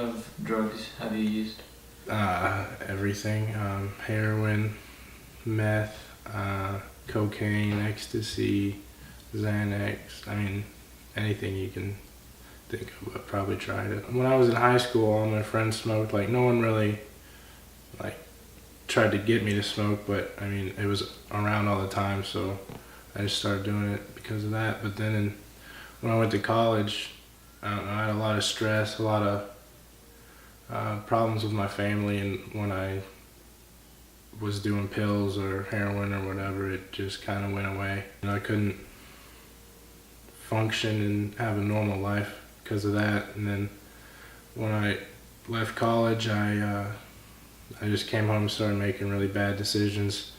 of drugs have you used? Everything. Heroin, meth, cocaine, ecstasy, Xanax. I mean, anything you can think of, I probably tried it. When I was in high school, all my friends smoked. Like, no one really, like, tried to get me to smoke, but, I mean, it was around all the time, so I just started doing it because of that. But then when I went to college, I don't know, I had a lot of stress, a lot of problems with my family, and when I was doing pills or heroin or whatever, it just kind of went away. You know, I couldn't function and have a normal life because of that. And then when I left college, I just came home and started making really bad decisions.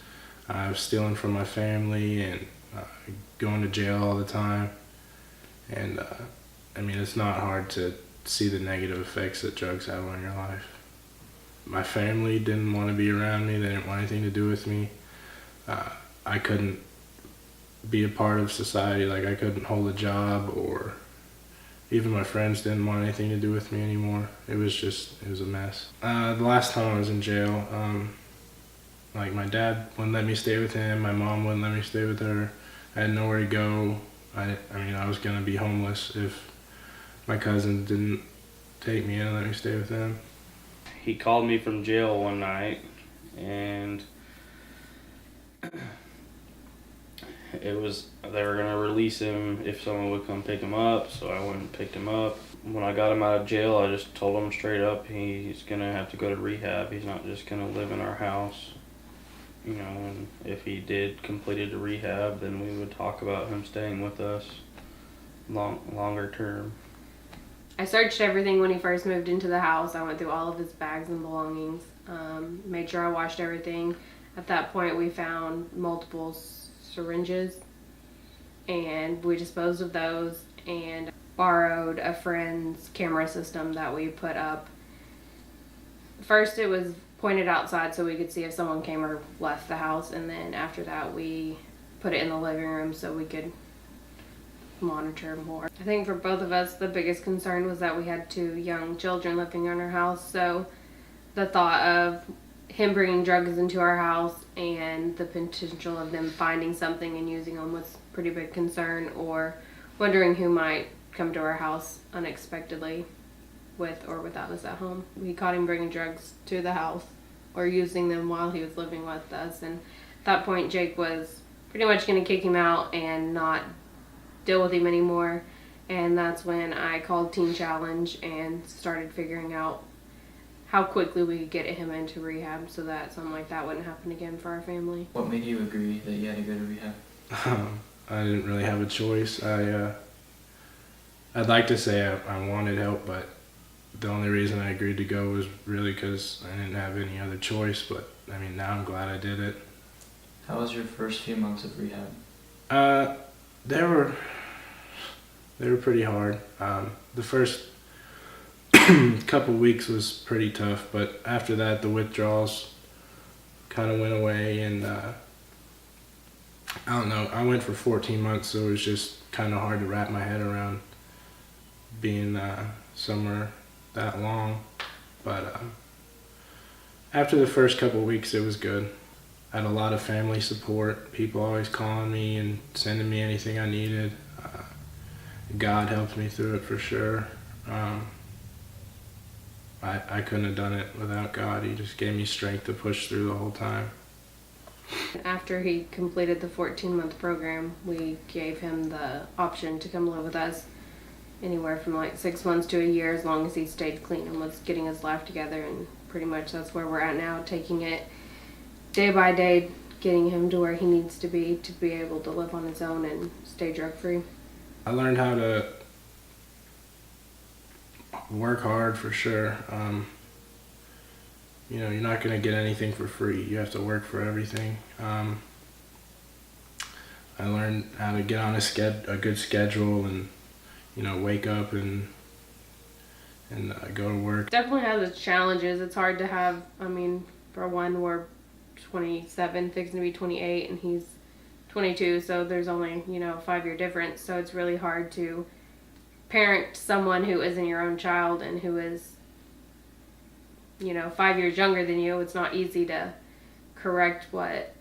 I was stealing from my family and going to jail all the time. And I mean, it's not hard to see the negative effects that drugs have on your life. My family didn't want to be around me. They didn't want anything to do with me. I couldn't be a part of society. Like, I couldn't hold a job, or even my friends didn't want anything to do with me anymore. It was a mess. The last time I was in jail, like, my dad wouldn't let me stay with him. My mom wouldn't let me stay with her. I had nowhere to go. I mean, I was gonna be homeless if my cousin didn't take me in and let me stay with them. He called me from jail one night, and they were gonna release him if someone would come pick him up, so I went and picked him up. When I got him out of jail, I just told him straight up he's gonna have to go to rehab. He's not just gonna live in our house. You know, and if he did completed the rehab, then we would talk about him staying with us longer term. I searched everything when he first moved into the house. I went through all of his bags and belongings, made sure I washed everything. At that point, we found multiple syringes, and we disposed of those and borrowed a friend's camera system that we put up. First, it was pointed outside so we could see if someone came or left the house, and then after that, we put it in the living room so we could monitor more. I think for both of us, the biggest concern was that we had 2 young children living in our house, so the thought of him bringing drugs into our house and the potential of them finding something and using them was a pretty big concern, or wondering who might come to our house unexpectedly with or without us at home. We caught him bringing drugs to the house or using them while he was living with us, and at that point Jake was pretty much going to kick him out and not deal with him anymore. And that's when I called Teen Challenge and started figuring out how quickly we could get him into rehab so that something like that wouldn't happen again for our family. What made you agree that you had to go to rehab? I didn't really have a choice. I'd like to say I wanted help, but the only reason I agreed to go was really because I didn't have any other choice. But I mean, now I'm glad I did it. How was your first few months of rehab? They were pretty hard. The first couple weeks was pretty tough, but after that, the withdrawals kind of went away, and I don't know. I went for 14 months, so it was just kind of hard to wrap my head around being somewhere that long. But after the first couple weeks, it was good. I had a lot of family support, people always calling me and sending me anything I needed. God helped me through it for sure. I couldn't have done it without God. He just gave me strength to push through the whole time. After he completed the 14-month program, we gave him the option to come live with us anywhere from like 6 months to a year, as long as he stayed clean and was getting his life together. And pretty much that's where we're at now, taking it day by day, getting him to where he needs to be able to live on his own and stay drug-free. I learned how to work hard for sure. You know, you're not going to get anything for free. You have to work for everything. I learned how to get on a good schedule and, you know, wake up and go to work. Definitely has its challenges. It's hard to have, I mean, for one, we're 27, fixing to be 28, and he's 22, so there's only, you know, a 5-year difference. So it's really hard to parent someone who isn't your own child and who is 5 years younger than you. It's not easy to correct what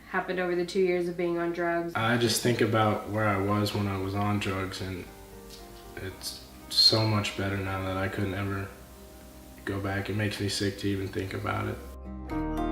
happened over the 2 years of being on drugs. I just think about where I was when I was on drugs, and it's so much better now that I could never go back. It makes me sick to even think about it.